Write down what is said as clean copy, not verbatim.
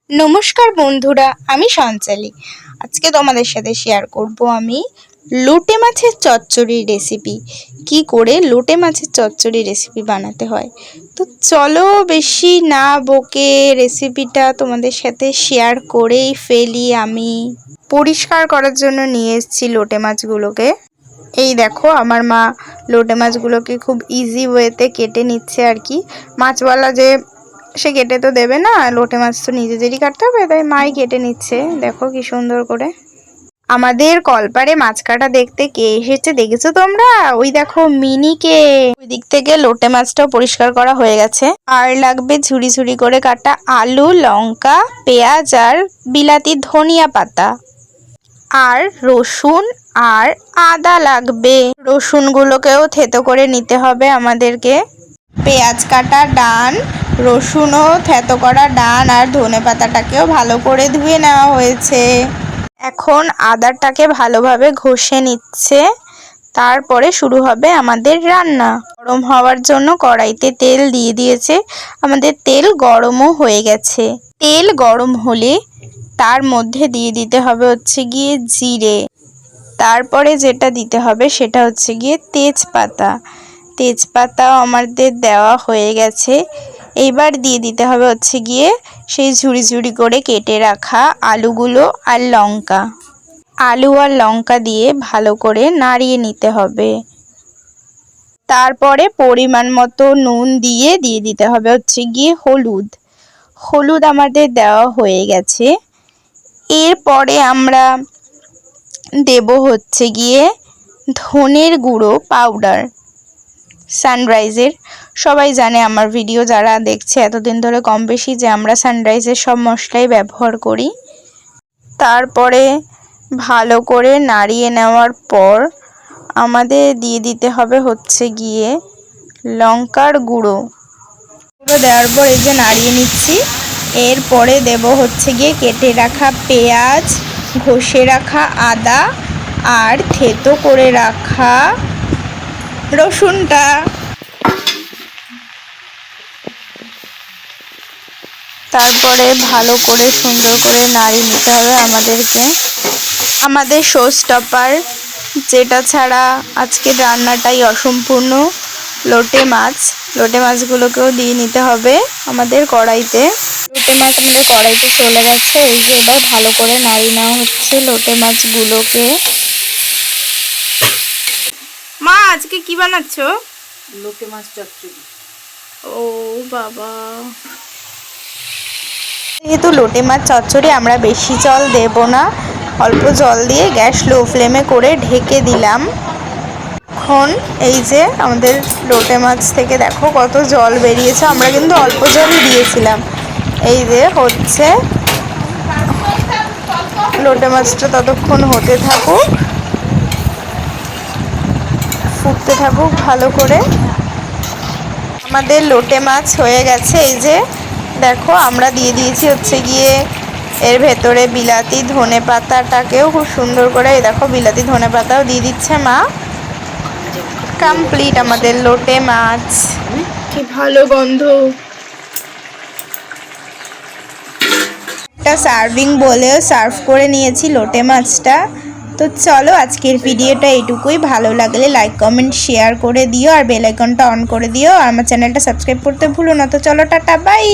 নমস্কার বন্ধুরা, আমি সঞ্চালী। আজকে তোমাদের সাথে শেয়ার করব আমি লোটে মাছের চচ্চড়ির রেসিপি। কি করে লোটে মাছের চচ্চড়ি রেসিপি বানাতে হয়। তো চলো বেশি না বকে রেসিপিটা তোমাদের সাথে শেয়ার করেই ফেলি। আমি পরিষ্কার করার জন্য নিয়ে এসেছি লোটে মাছগুলোকে। এই দেখো, আমার মা লোটে মাছগুলোকে খুব ইজি ওয়েতে কেটে নিচ্ছে আর কি। মাছওয়ালা যে সে কেটে তো দেবে না, লোটে মাছ তো নিজেদেরই কাটতে হবে, তাই মাই কেটে নিচ্ছে। দেখো কি সুন্দর করে। আমাদের কলপারে মাছ কাটা দেখতে কে এসেছে দেখেছো তোমরা? ওই দেখো মিনিকে। ওই দিক থেকে লোটে মাছটাও পরিষ্কার করা হয়ে গেছে। আর লাগবে ঝুড়ি ঝুড়ি করে কাটা আলু, লঙ্কা, পেঁয়াজ আর বিলাতি ধনিয়া পাতা, আর রসুন আর আদা লাগবে। রসুনগুলোকেও থেতো করে নিতে হবে আমাদেরকে। পেঁয়াজ কাটা ডান, রসুনও থেতো করা ডান, আর ধনেপাতাটাকেও ভালো করে ধুয়ে নেওয়া হয়েছে। এখন আদাটাকে ভালোভাবে ঘষে নিচ্ছে। তারপরে শুরু হবে আমাদের রান্না। গরম হওয়ার জন্য কড়াইতে তেল দিয়ে দিয়েছে। আমাদের তেল গরমও হয়ে গেছে। তেল গরম হলে তার মধ্যে দিয়ে দিতে হবে হচ্ছে গিয়ে জিরে। তারপরে যেটা দিতে হবে সেটা হচ্ছে গিয়ে তেজপাতা। তেজপাতাও আমাদের দেওয়া হয়ে গেছে। এইবার দিয়ে দিতে হবে হচ্ছে গিয়ে সেই ঝুড়ি ঝুড়ি করে কেটে রাখা আলুগুলো আর লঙ্কা। আলু আর লঙ্কা দিয়ে ভালো করে নাড়িয়ে নিতে হবে। তারপরে পরিমাণ মতো নুন দিয়ে দিতে হবে হচ্ছে গিয়ে হলুদ। হলুদ আমাদের দেওয়া হয়ে গেছে। এরপরে আমরা দেব হচ্ছে গিয়ে ধনের গুঁড়ো পাউডার, সানরাইজের। সবাই জানে আমার ভিডিও যারা দেখছে এতদিন ধরে কম বেশি, যে আমরা সানরাইজের সব মশলাই ব্যবহার করি। তারপরে ভালো করে নাড়িয়ে নেওয়ার পর আমাদের দিয়ে দিতে হবে হচ্ছে গিয়ে লঙ্কার গুঁড়ো। দেওয়ার পর এই যে নাড়িয়ে নিচ্ছি। এরপরে দেব হচ্ছে গিয়ে কেটে রাখা পেঁয়াজ, ঘষে রাখা আদা আর থেতো করে রাখা রসুনটা। তারপরে ভালো করে সুন্দর করে নাড়িয়ে নিতে হবে আমাদেরকে। আমাদের শো স্টপার, যেটা ছাড়া আজকের রান্নাটাই অসম্পূর্ণ, লোটে মাছ। লোটে মাছগুলোকেও দিয়ে নিতে হবে আমাদের কড়াইতে। লোটে মাছ আমাদের কড়াইতে চলে গেছে। এই যে এবার ভালো করে নাড়িয়ে নেওয়া হচ্ছে লোটে মাছগুলোকে। মা আজকে কি বানাচ্ছো? লোটে মাছ চচ্চড়ি। ও বাবা, যেহেতু লোটে মাছ চচ্চড়ি আমরা বেশি জল দেব না, অল্প জল দিয়ে গ্যাস লো ফ্লেমে করে ঢেকে দিলাম। এখন এই যে আমাদের লোটে মাছ থেকে দেখো কত জল বেরিয়েছে। আমরা কিন্তু অল্প জলই দিয়েছিলাম। এই যে হচ্ছে, লোটে মাছটা ততক্ষণ হতে থাকুক, ফুটতে থাকুক ভালো করে। আমাদের লোটে মাছ হয়ে গেছে। এই যে দেখো, আমরা দিয়ে দিয়েছি হচ্ছে গিয়ে এর ভেতরে বিলাতি ধনে পাতাটাকেও খুব সুন্দর করে, এই দেখো বিলাতি ধনে পাতাও দিয়ে দিচ্ছে মা। কমপ্লিট আমাদের লোটে মাছ। কি ভালো গন্ধ। একটা সার্ভিং বলেও সার্ভ করে নিয়েছি লোটে মাছটা। তো চলো আজকের ভিডিওটা এইটুকুই। ভালো লাগলে লাইক কমেন্ট শেয়ার করে দিও, আর বেল আইকনটা অন করে দিও, আর আমার চ্যানেলটা সাবস্ক্রাইব করতে ভুলো না। তো চলো টাটা, বাই।